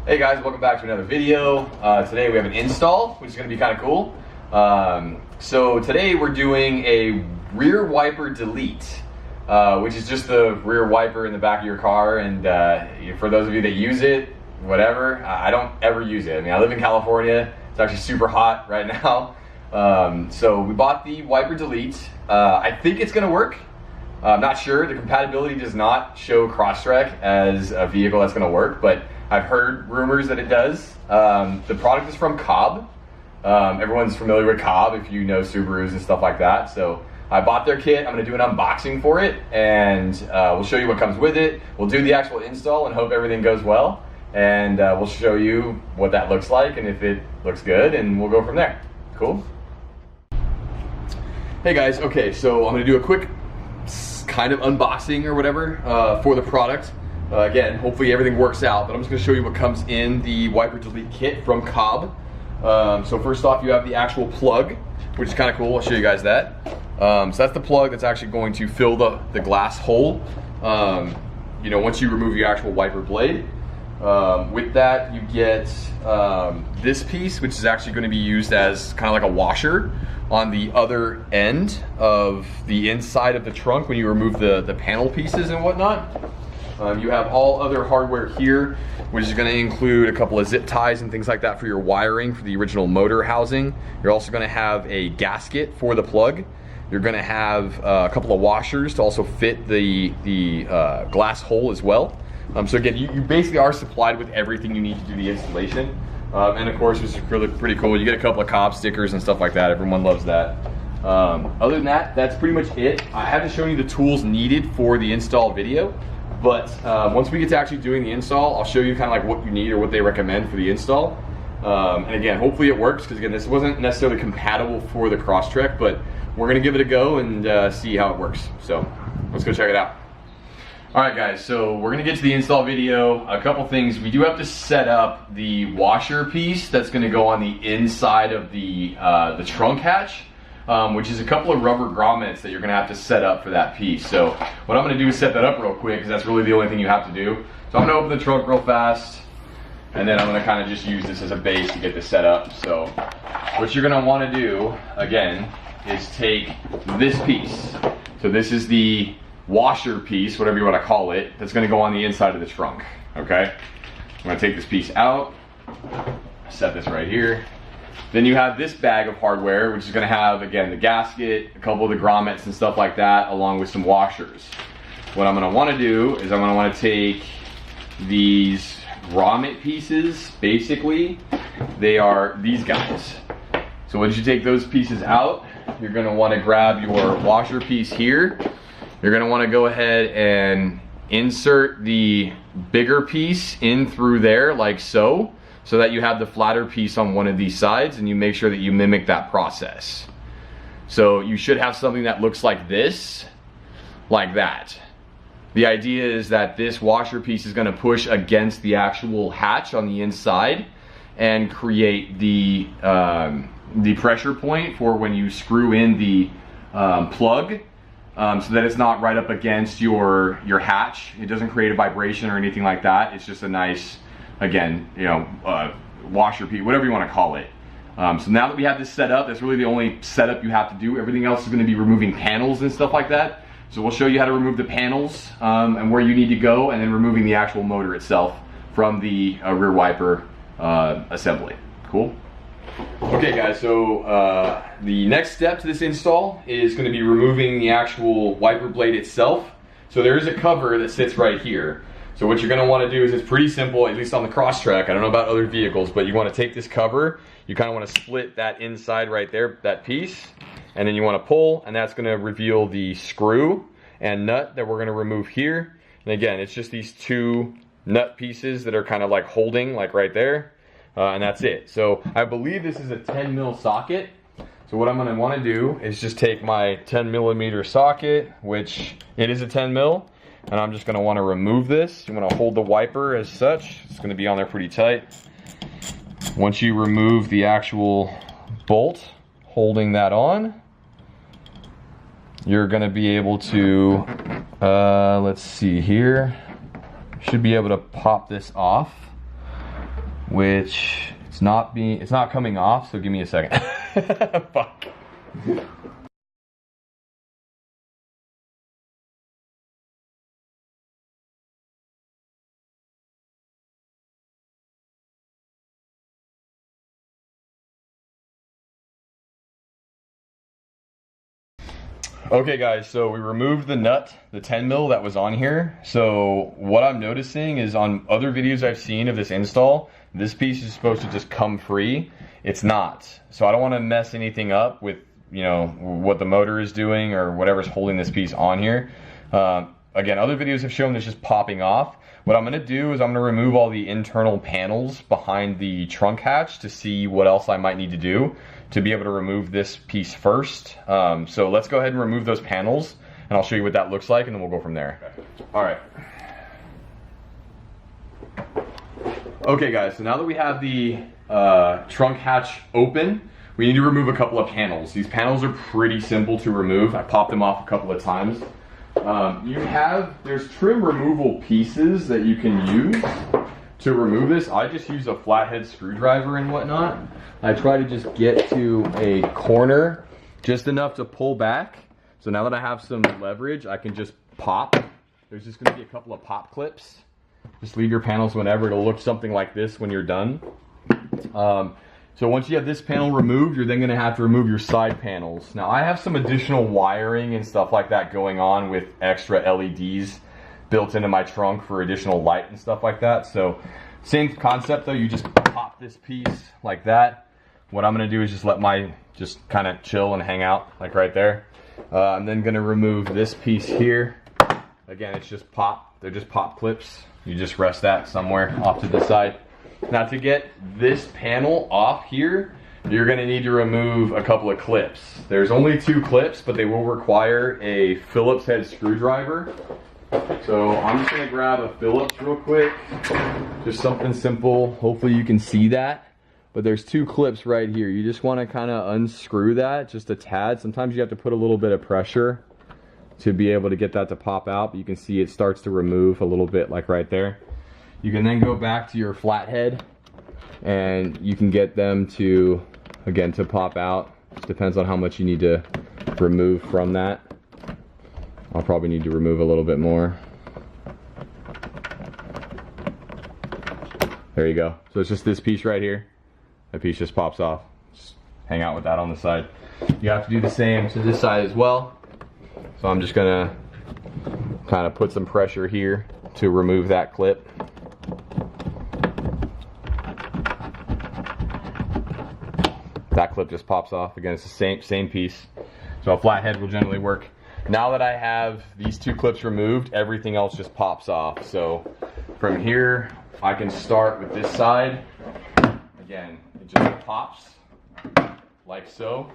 Hey guys, welcome back to another video. Today we have an install, which is going to be kind of cool. So today we're doing a rear wiper delete, which is just the rear wiper in the back of your car. And for those of you that use it, whatever, I don't ever use it. I mean, I live in California. It's actually super hot right now. So we bought the wiper delete. I think it's going to work. I'm not sure. The compatibility does not show Crosstrek as a vehicle that's going to work, but I've heard rumors that it does. The product is from Cobb. Everyone's familiar with Cobb if you know Subarus and stuff like that. So I bought their kit. I'm going to do an unboxing for it, and we'll show you what comes with it. We'll do the actual install and hope everything goes well, and we'll show you what that looks like and if it looks good, and we'll go from there. Cool? Hey guys, okay, so I'm going to do a quick kind of unboxing or whatever for the product. Again, hopefully everything works out, but I'm just going to show you what comes in the wiper delete kit from Cobb. So first off, you have the actual plug, which is kind of cool. I'll show you guys that. So that's the plug that's actually going to fill the glass hole, you know, once you remove your actual wiper blade. With that, you get this piece, which is actually going to be used as kind of like a washer on the other end of the inside of the trunk when you remove the panel pieces and whatnot. You have all other hardware here, which is going to include a couple of zip ties and things like that for your wiring for the original motor housing. You're also going to have a gasket for the plug. You're going to have a couple of washers to also fit the glass hole as well. So again, you basically are supplied with everything you need to do the installation. And of course, this is really pretty cool. You get a couple of Cobb stickers and stuff like that. Everyone loves that. Other than that, that's pretty much it. I haven't shown you the tools needed for the install video. But once we get to actually doing the install, I'll show you kind of like what you need or what they recommend for the install. And again, hopefully it works, because again, this wasn't necessarily compatible for the Crosstrek, but we're gonna give it a go and see how it works. So let's go check it out. All right guys, so we're gonna get to the install video. A couple things. We do have to set up the washer piece that's gonna go on the inside of the trunk hatch. Which is a couple of rubber grommets that you're gonna have to set up for that piece. So what I'm gonna do is set that up real quick, because that's really the only thing you have to do. So I'm gonna open the trunk real fast, and then I'm gonna kind of just use this as a base to get this set up. So what you're gonna wanna do, again, is take this piece. So this is the washer piece, whatever you wanna call it, that's gonna go on the inside of the trunk, okay? I'm gonna take this piece out, set this right here. Then you have this bag of hardware, which is going to have, again, the gasket, a couple of the grommets and stuff like that, along with some washers. What I'm going to want to do is I'm going to want to take these grommet pieces, basically, they are these guys. So once you take those pieces out, you're going to want to grab your washer piece here. You're going to want to go ahead and insert the bigger piece in through there, like so that you have the flatter piece on one of these sides, and you make sure that you mimic that process. So you should have something that looks like this, like that. The idea is that this washer piece is going to push against the actual hatch on the inside and create the pressure point for when you screw in the plug, so that it's not right up against your hatch. It doesn't create a vibration or anything like that. It's just a nice, again, you know, washer piece, whatever you want to call it. So now that we have this set up, that's really the only setup you have to do. Everything else is going to be removing panels and stuff like that. So we'll show you how to remove the panels and where you need to go, and then removing the actual motor itself from the rear wiper assembly. Cool? Okay guys, so the next step to this install is going to be removing the actual wiper blade itself. So there is a cover that sits right here. So what you're going to want to do is, it's pretty simple, at least on the Crosstrek. I don't know about other vehicles, but you want to take this cover, you kind of want to split that inside right there, that piece, and then you want to pull, and that's going to reveal the screw and nut that we're going to remove here. And again, it's just these two nut pieces that are kind of like holding, like right there, and that's it. So I believe this is a 10 mil socket. So what I'm going to want to do is just take my 10 millimeter socket, which it is a 10 mil. And I'm just going to want to remove this. You want to hold the wiper as such. It's going to be on there pretty tight. Once you remove the actual bolt holding that on, you're going to be able to, let's see here, should be able to pop this off. which it's not coming off, so give me a second. Fuck. Okay guys, so we removed the nut, the 10 mil that was on here. So what I'm noticing is on other videos I've seen of this install, this piece is supposed to just come free. It's not. So I don't want to mess anything up with, you know, what the motor is doing or whatever's holding this piece on here. Again, other videos have shown this just popping off. What I'm going to do is I'm going to remove all the internal panels behind the trunk hatch to see what else I might need to do to be able to remove this piece first. So let's go ahead and remove those panels and I'll show you what that looks like and then we'll go from there. Okay. All right. Okay guys, so now that we have the trunk hatch open, we need to remove a couple of panels. These panels are pretty simple to remove. I popped them off a couple of times. There's trim removal pieces that you can use to remove this. I just use a flathead screwdriver and whatnot. I try to just get to a corner just enough to pull back. So now that I have some leverage, I can just pop. There's just gonna be a couple of pop clips. Just leave your panels whenever. It'll look something like this when you're done. So once you have this panel removed, you're then gonna have to remove your side panels. Now I have some additional wiring and stuff like that going on with extra LEDs built into my trunk for additional light and stuff like that. So same concept though, you just pop this piece like that. What I'm gonna do is just kind of chill and hang out like right there. I'm then gonna remove this piece here. Again, it's just pop, they're just pop clips. You just rest that somewhere off to the side. Now to get this panel off here, you're gonna need to remove a couple of clips. There's only 2 clips, but they will require a Phillips head screwdriver. So I'm just gonna grab a Phillips real quick. Just something simple, hopefully you can see that. But there's 2 clips right here. You just wanna kinda unscrew that just a tad. Sometimes you have to put a little bit of pressure to be able to get that to pop out, but you can see it starts to remove a little bit like right there. You can then go back to your flathead and you can get them to, again, to pop out. Just depends on how much you need to remove from that. I'll probably need to remove a little bit more. There you go. So it's just this piece right here. That piece just pops off. Just hang out with that on the side. You have to do the same to this side as well. So I'm just gonna kind of put some pressure here to remove that clip. That clip just pops off. Again, it's the same piece. So a flathead will generally work. Now that I have these 2 clips removed, everything else just pops off. So from here, I can start with this side. Again, it just pops like so.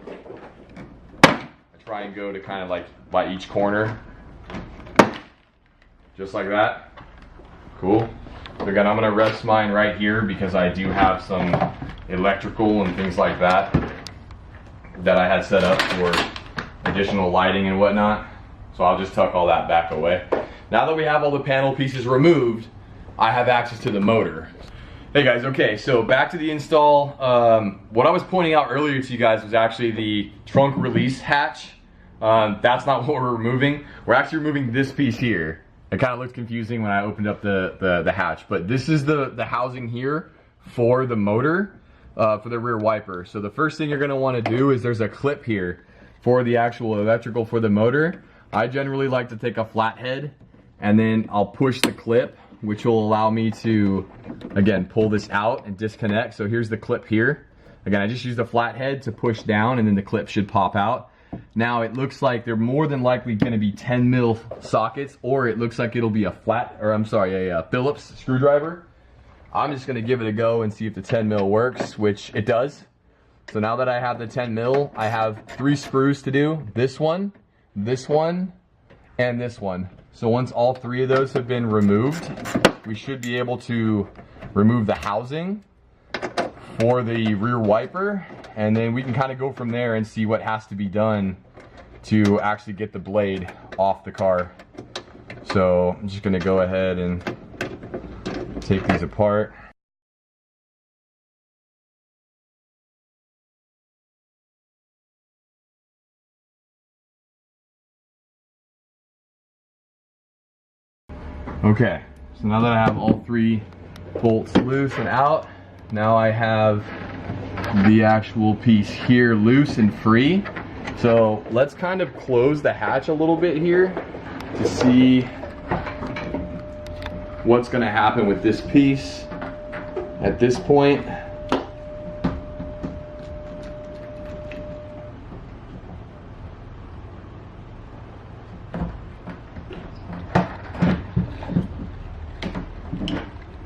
I try and go to kind of like by each corner, just like that. Cool. So again, I'm gonna rest mine right here because I do have some electrical and things like that I had set up for additional lighting and whatnot. So I'll just tuck all that back away. Now that we have all the panel pieces removed, I have access to the motor. Hey guys, okay, so back to the install. What I was pointing out earlier to you guys was actually the trunk release hatch. That's not what we're removing. We're actually removing this piece here. It kind of looked confusing when I opened up the hatch, but this is the housing here for the motor, for the rear wiper. So the first thing you're gonna wanna do is there's a clip here for the actual electrical for the motor. I generally like to take a flathead and then I'll push the clip, which will allow me to, again, pull this out and disconnect. So here's the clip here. Again, I just used a flathead to push down and then the clip should pop out. Now it looks like they're more than likely gonna be 10 mil sockets, or it looks like it'll be a Phillips screwdriver. I'm just gonna give it a go and see if the 10 mil works, which it does. So now that I have the 10 mil, I have 3 screws to do. This one, and this one. So once all 3 of those have been removed, we should be able to remove the housing for the rear wiper, and then we can kind of go from there and see what has to be done to actually get the blade off the car. So I'm just gonna go ahead and take these apart. Okay, so now that I have all 3 bolts loose and out, now I have the actual piece here loose and free. So let's kind of close the hatch a little bit here to see what's going to happen with this piece at this point.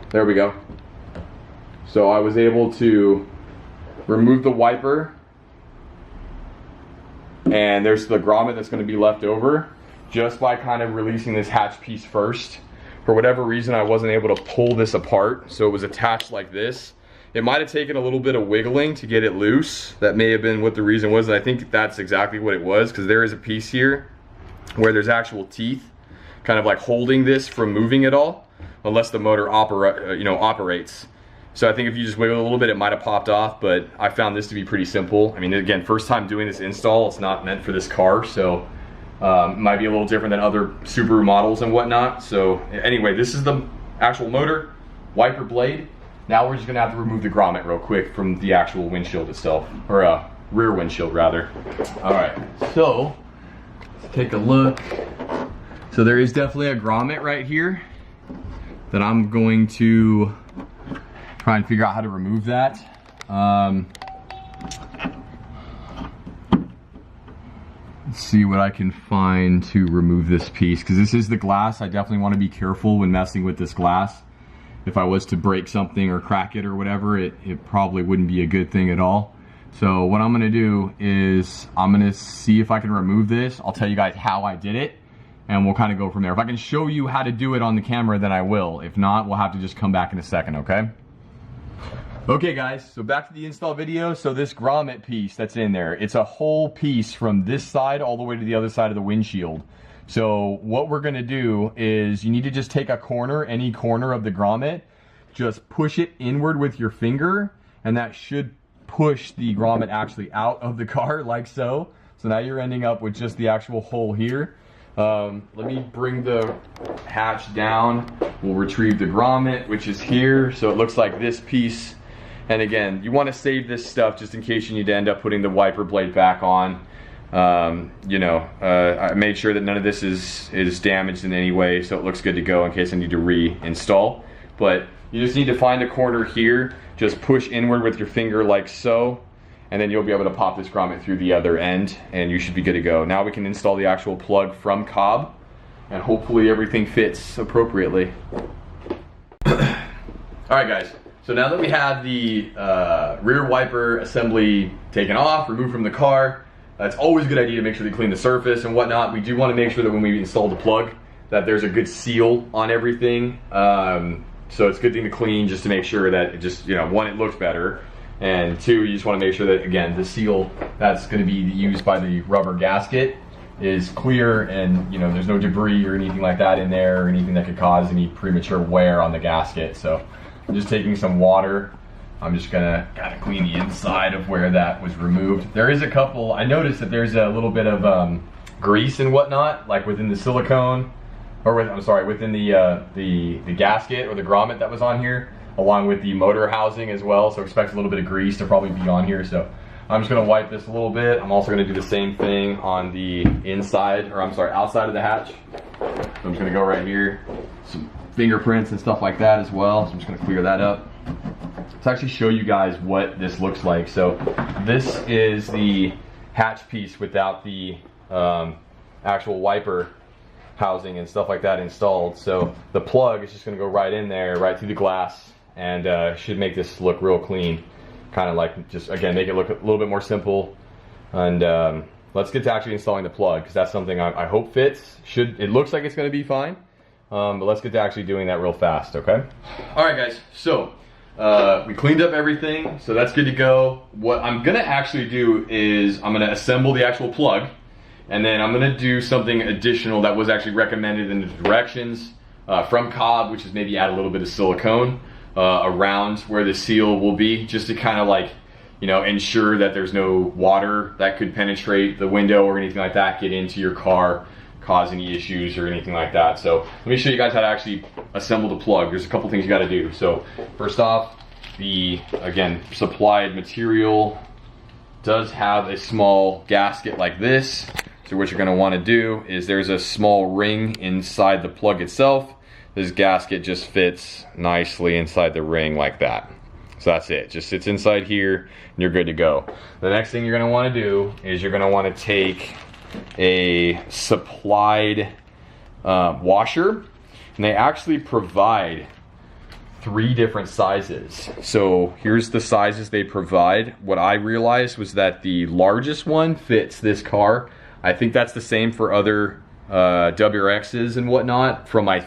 There we go. So I was able to remove the wiper, and there's the grommet that's going to be left over just by kind of releasing this hatch piece first. For whatever reason, I wasn't able to pull this apart, so it was attached like this. It might have taken a little bit of wiggling to get it loose. That may have been what the reason was, and I think that's exactly what it was, because there is a piece here where there's actual teeth kind of like holding this from moving at all, unless the motor operates. So I think if you just wiggle a little bit, it might have popped off, but I found this to be pretty simple. I mean, again, first time doing this install, it's not meant for this car, so it might be a little different than other Subaru models and whatnot. So anyway, this is the actual motor, wiper blade. Now we're just gonna have to remove the grommet real quick from the actual windshield itself, or rear windshield rather. All right, so let's take a look. So there is definitely a grommet right here that I'm going to try and figure out how to remove that. Let's see what I can find to remove this piece, because this is the glass. I definitely want to be careful when messing with this glass. If I was to break something or crack it or whatever, it probably wouldn't be a good thing at all. So what I'm gonna do is I'm gonna see if I can remove this. I'll tell you guys how I did it, and we'll kind of go from there. If I can show you how to do it on the camera, then I will. If not, we'll have to just come back in a second, okay? Okay guys, so back to the install video. So this grommet piece that's in there, it's a whole piece from this side all the way to the other side of the windshield. So what we're gonna do is you need to just take a corner, any corner of the grommet, just push it inward with your finger, and that should push the grommet actually out of the car like so. So now you're ending up with just the actual hole here. Let me bring the hatch down. We'll retrieve the grommet, which is here. So it looks like this piece. And again, you want to save this stuff just in case you need to end up putting the wiper blade back on. I made sure that none of this is damaged in any way, so it looks good to go in case I need to reinstall. But you just need to find a corner here, just push inward with your finger like so, and then you'll be able to pop this grommet through the other end, and you should be good to go. Now we can install the actual plug from Cobb, and hopefully everything fits appropriately. Alright guys, so now that we have the rear wiper assembly taken off, removed from the car, it's always a good idea to make sure to clean the surface and whatnot. We do want to make sure that when we install the plug that there's a good seal on everything. So it's a good thing to clean just to make sure that it just, one, it looks better, and two, you just want to make sure that, again, the seal that's going to be used by the rubber gasket is clear, and there's no debris or anything like that in there, or anything that could cause any premature wear on the gasket. So I'm just taking some water. I'm just gotta clean the inside of where that was removed. There is a couple, I noticed that there's a little bit of grease and whatnot, like within the silicone, or within the gasket or the grommet that was on here, along with the motor housing as well. So expect a little bit of grease to probably be on here. So I'm just gonna wipe this a little bit. I'm also gonna do the same thing on the outside of the hatch. So I'm just gonna go right here, some fingerprints and stuff like that as well. So I'm just gonna clear that up. Let's actually show you guys what this looks like. So this is the hatch piece without the actual wiper housing and stuff like that installed. So the plug is just going to go right in there, right through the glass, and should make this look real clean. Kind of like, just again, make it look a little bit more simple. And let's get to actually installing the plug, because that's something I hope fits. It looks like it's going to be fine, but let's get to actually doing that real fast, okay? All right, guys. So we cleaned up everything, so that's good to go. What I'm gonna actually do is I'm gonna assemble the actual plug, and then I'm gonna do something additional that was actually recommended in the directions from Cobb, which is maybe add a little bit of silicone around where the seal will be, just to kind of like, ensure that there's no water that could penetrate the window or anything like that, get into your car, cause any issues or anything like that. So let me show you guys how to actually assemble the plug. There's a couple things you got to do. So first off, the, again, supplied material does have a small gasket like this. So what you're going to want to do is there's a small ring inside the plug itself. This gasket just fits nicely inside the ring like that. So that's it, just sits inside here and you're good to go. The next thing you're going to want to do is you're going to want to take a supplied washer, and they actually provide 3 different sizes. So here's the sizes they provide. What I realized was that the largest one fits this car. I think that's the same for other WRXs and whatnot from, I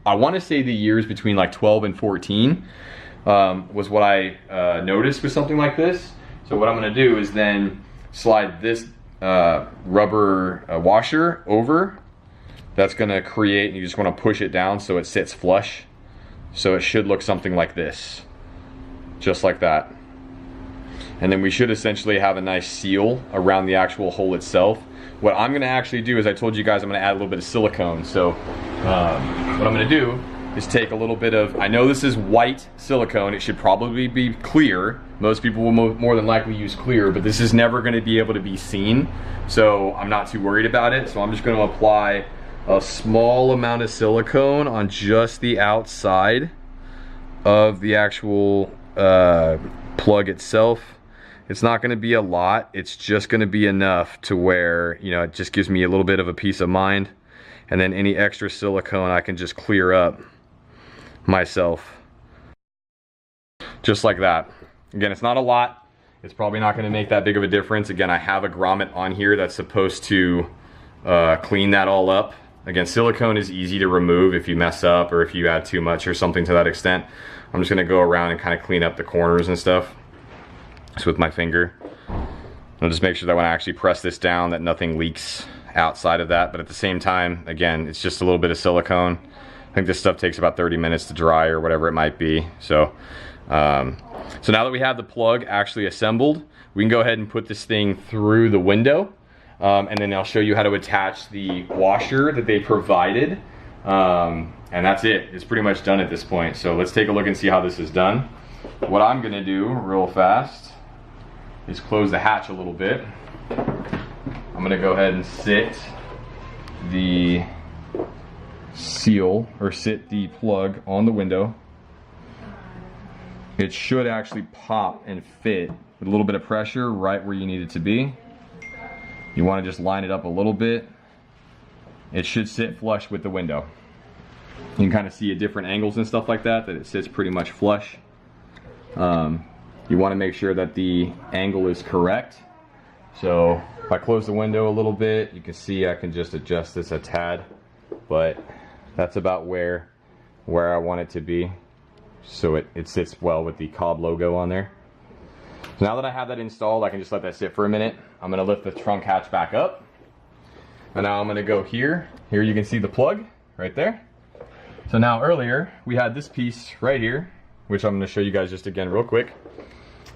want to say the years between like 12 and 14 was what I noticed with something like this. So what I'm going to do is then slide this rubber washer over. That's going to create, you just want to push it down so it sits flush. So it should look something like this, just like that. And then we should essentially have a nice seal around the actual hole itself. What I'm going to actually do is, I told you guys I'm going to add a little bit of silicone. So what I'm going to do is take a little bit of, I know this is white silicone, it should probably be clear. Most people will more than likely use clear, but this is never going to be able to be seen. So I'm not too worried about it. So I'm just going to apply a small amount of silicone on just the outside of the actual plug itself. It's not going to be a lot, it's just going to be enough to where, you know, it just gives me a little bit of a peace of mind. And then any extra silicone I can just clear up myself, just like that. Again, it's not a lot, it's probably not going to make that big of a difference. Again, I have a grommet on here that's supposed to clean that all up. Again, silicone is easy to remove if you mess up or if you add too much or something to that extent. I'm just going to go around and kind of clean up the corners and stuff just with my finger. I'll just make sure that when I actually press this down that nothing leaks outside of that. But at the same time, again, it's just a little bit of silicone. I think this stuff takes about 30 minutes to dry or whatever it might be. So so now that we have the plug actually assembled, we can go ahead and put this thing through the window. And then I'll show you how to attach the washer that they provided. And that's it. It's pretty much done at this point. So let's take a look and see how this is done. What I'm going to do real fast is close the hatch a little bit. I'm going to go ahead and sit the seal, or sit the plug on the window. It should actually pop and fit with a little bit of pressure right where you need it to be. You want to just line it up a little bit. It should sit flush with the window. You can kind of see at different angles and stuff like that it sits pretty much flush. You want to make sure that the angle is correct. So if I close the window a little bit, you can see I can just adjust this a tad, but that's about where I want it to be, so it sits well with the Cobb logo on there. So now that I have that installed, I can just let that sit for a minute. I'm going to lift the trunk hatch back up, and now I'm going to go here. Here you can see the plug right there. So now earlier we had this piece right here, which I'm going to show you guys just again real quick.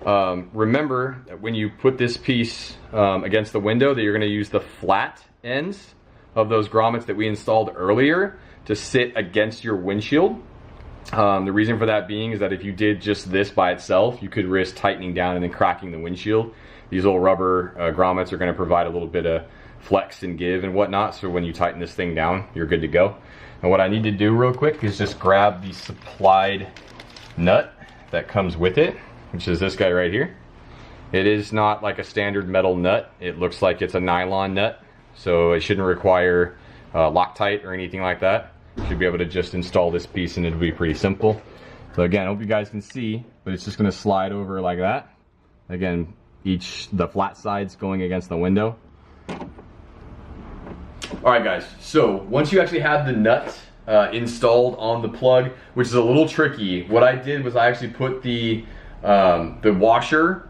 Remember that when you put this piece against the window, that you're going to use the flat ends of those grommets that we installed earlier to sit against your windshield. The reason for that being is that if you did just this by itself, you could risk tightening down and then cracking the windshield. These little rubber grommets are going to provide a little bit of flex and give and whatnot, so when you tighten this thing down, you're good to go. And what I need to do real quick is just grab the supplied nut that comes with it, which is this guy right here. It is not like a standard metal nut. It looks like it's a nylon nut, so it shouldn't require Loctite or anything like that. You should be able to just install this piece and it'll be pretty simple. So again, I hope you guys can see, but it's just going to slide over like that. Again, the flat side's going against the window. Alright guys, so once you actually have the nut installed on the plug, which is a little tricky, what I did was I actually put the washer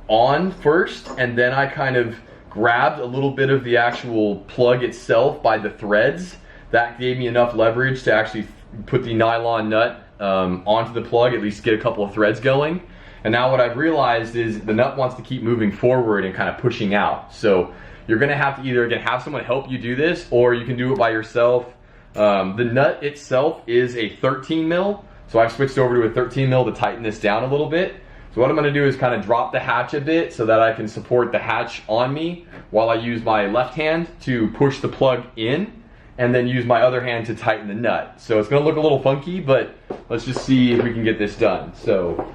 on first, and then I kind of grabbed a little bit of the actual plug itself by the threads. That gave me enough leverage to actually put the nylon nut onto the plug, at least get a couple of threads going. And now what I've realized is the nut wants to keep moving forward and kind of pushing out. So you're gonna have to either, again, have someone help you do this, or you can do it by yourself. The nut itself is a 13 mil. So I've switched over to a 13 mil to tighten this down a little bit. So what I'm gonna do is kind of drop the hatch a bit so that I can support the hatch on me while I use my left hand to push the plug in, and then use my other hand to tighten the nut. So it's gonna look a little funky, but let's just see if we can get this done. So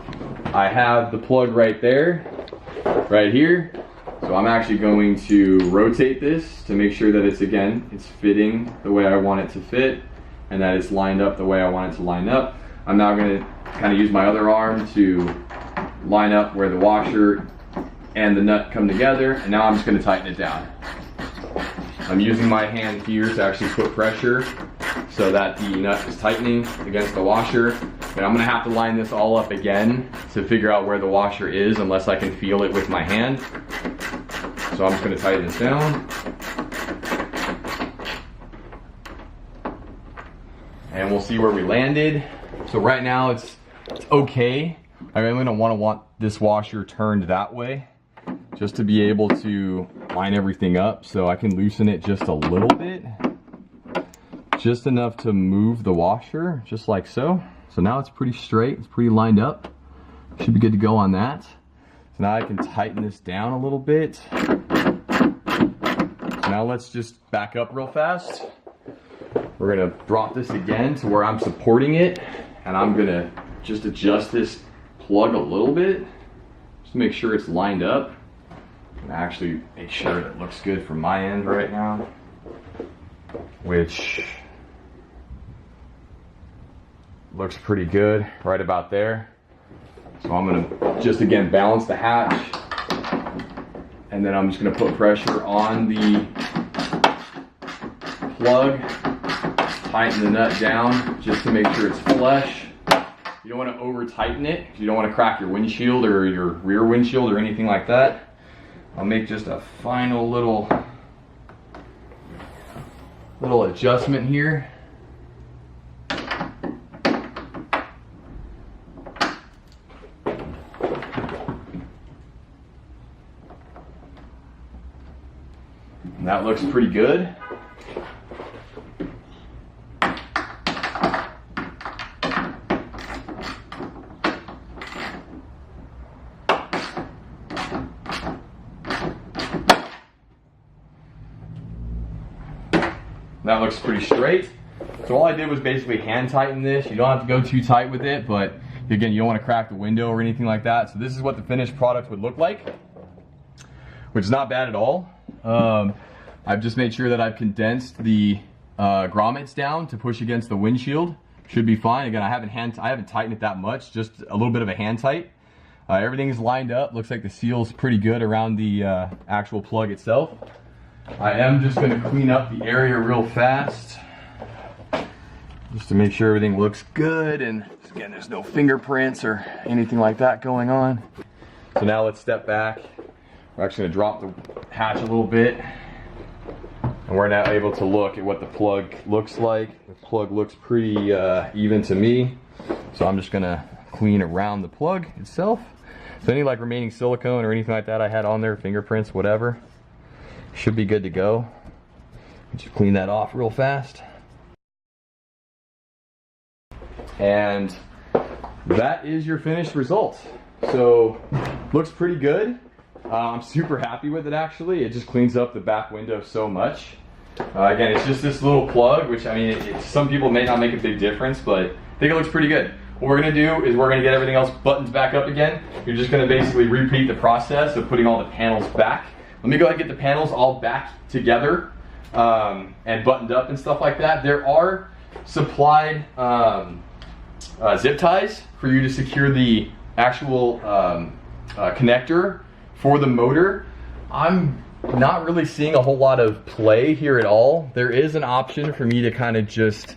I have the plug right there, right here. So I'm actually going to rotate this to make sure that it's fitting the way I want it to fit, and that it's lined up the way I want it to line up. I'm now gonna kind of use my other arm to line up where the washer and the nut come together, and now I'm just gonna tighten it down. I'm using my hand here to actually put pressure so that the nut is tightening against the washer. But I'm gonna have to line this all up again to figure out where the washer is unless I can feel it with my hand. So I'm just gonna tighten this down. And we'll see where we landed. So right now it's okay. I really don't want this washer turned that way, just to be able to line everything up. So I can loosen it just a little bit, just enough to move the washer, just like so. So now it's pretty straight, it's pretty lined up. Should be good to go on that. So now I can tighten this down a little bit. So now let's just back up real fast. We're gonna drop this again to where I'm supporting it, and I'm gonna just adjust this plug a little bit, just to make sure it's lined up. And actually make sure it looks good from my end right now, which looks pretty good right about there. So I'm gonna just again balance the hatch, and then I'm just gonna put pressure on the plug, tighten the nut down just to make sure it's flush. You don't want to over tighten it because you don't want to crack your windshield or your rear windshield or anything like that. I'll make just a final little adjustment here. And that looks pretty good. That looks pretty straight. So all I did was basically hand tighten this. You don't have to go too tight with it, but again, you don't want to crack the window or anything like that. So this is what the finished product would look like, which is not bad at all. I've just made sure that I've condensed the grommets down to push against the windshield. Should be fine. Again, I haven't tightened it that much, just a little bit of a hand tight. Everything's lined up. Looks like the seal's pretty good around the actual plug itself. I am just going to clean up the area real fast, just to make sure everything looks good, and again, there's no fingerprints or anything like that going on. So now let's step back. We're actually going to drop the hatch a little bit, and we're now able to look at what the plug looks like. The plug looks pretty even to me, so I'm just going to clean around the plug itself. So any like remaining silicone or anything like that I had on there, fingerprints, whatever, should be good to go. Just clean that off real fast. And that is your finished result. So looks pretty good. I'm super happy with it actually. It just cleans up the back window so much. Again, it's just this little plug, which I mean, some people may not make a big difference, but I think it looks pretty good. What we're gonna do is we're gonna get everything else buttoned back up again. You're just gonna basically repeat the process of putting all the panels back. Let me go ahead and get the panels all back together and buttoned up and stuff like that. There are supplied zip ties for you to secure the actual connector for the motor. I'm not really seeing a whole lot of play here at all. There is an option for me to kind of just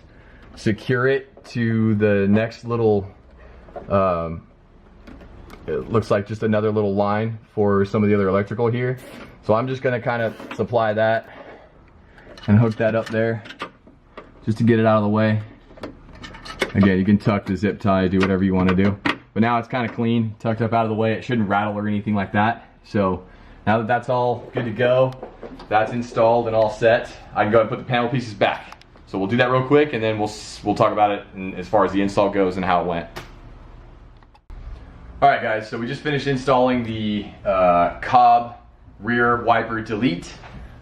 secure it to the next little, it looks like just another little line for some of the other electrical here. So I'm just gonna kind of supply that and hook that up there just to get it out of the way. Again, you can tuck the zip tie, do whatever you want to do. but now it's kind of clean, tucked up out of the way. It shouldn't rattle or anything like that. So now that that's all good to go, that's installed and all set, I can go and put the panel pieces back. So we'll do that real quick, and then we'll talk about it as far as the install goes and how it went. All right, guys, so we just finished installing the Cobb rear wiper delete.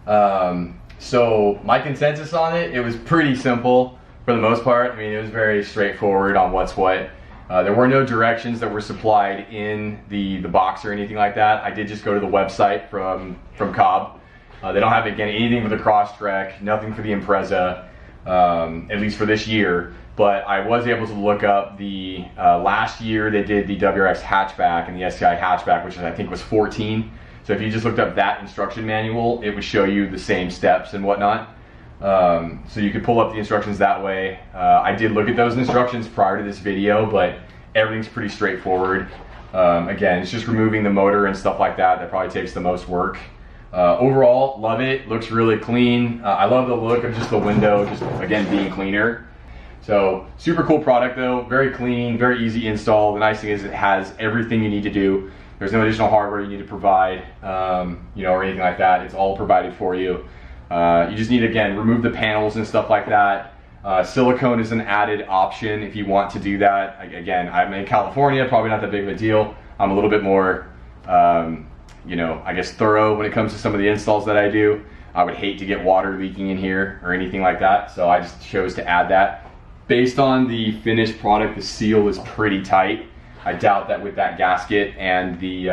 So my consensus on it, it was pretty simple for the most part. I mean, it was very straightforward on what's what. There were no directions that were supplied in the box or anything like that. I did just go to the website from Cobb. They don't have, again, anything for the Crosstrek, nothing for the Impreza, at least for this year. But I was able to look up the last year they did the WRX hatchback and the STI hatchback, which I think was 14. So if you just looked up that instruction manual, it would show you the same steps and whatnot. So you could pull up the instructions that way. I did look at those instructions prior to this video, but everything's pretty straightforward. Again, it's just removing the motor and stuff like that. That probably takes the most work. Overall, love it. Looks really clean. I love the look of just the window, just again being cleaner. So super cool product though, very clean, very easy install. The nice thing is it has everything you need to do. There's no additional hardware you need to provide, you know, or anything like that. It's all provided for you. You just need to, again, remove the panels and stuff like that. Silicone is an added option if you want to do that. Again, I'm in California, probably not that big of a deal. I'm a little bit more, you know, I guess thorough when it comes to some of the installs that I do. I would hate to get water leaking in here or anything like that, so I just chose to add that. Based on the finished product, the seal is pretty tight. I doubt that with that gasket and the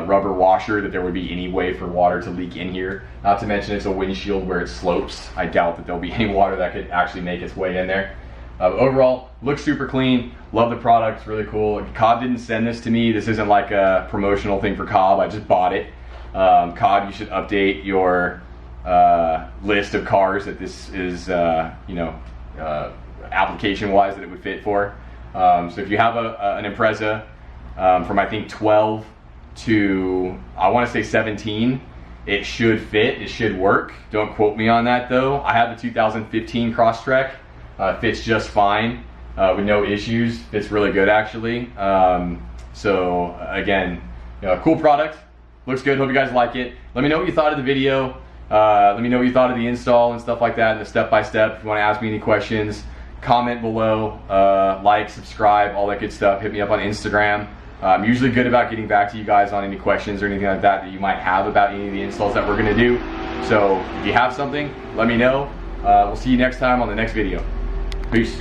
rubber washer that there would be any way for water to leak in here. Not to mention it's a windshield where it slopes. I doubt that there'll be any water that could actually make its way in there. Overall, looks super clean. Love the product, it's really cool. Cobb didn't send this to me. This isn't like a promotional thing for Cobb. I just bought it. Cobb, you should update your list of cars that this is, you know, application-wise that it would fit for. So if you have an Impreza from I think 12 to I want to say 17, it should fit, it should work. Don't quote me on that though. I have the 2015 Crosstrek, fits just fine with no issues. Fits really good actually. So again, you know, cool product, looks good. Hope you guys like it. Let me know what you thought of the video. Let me know what you thought of the install and stuff like that, and the step-by-step. If you want to ask me any questions, comment below, like, subscribe, all that good stuff. Hit me up on Instagram. I'm usually good about getting back to you guys on any questions or anything like that that you might have about any of the installs that we're going to do. So if you have something, let me know. We'll see you next time on the next video. Peace.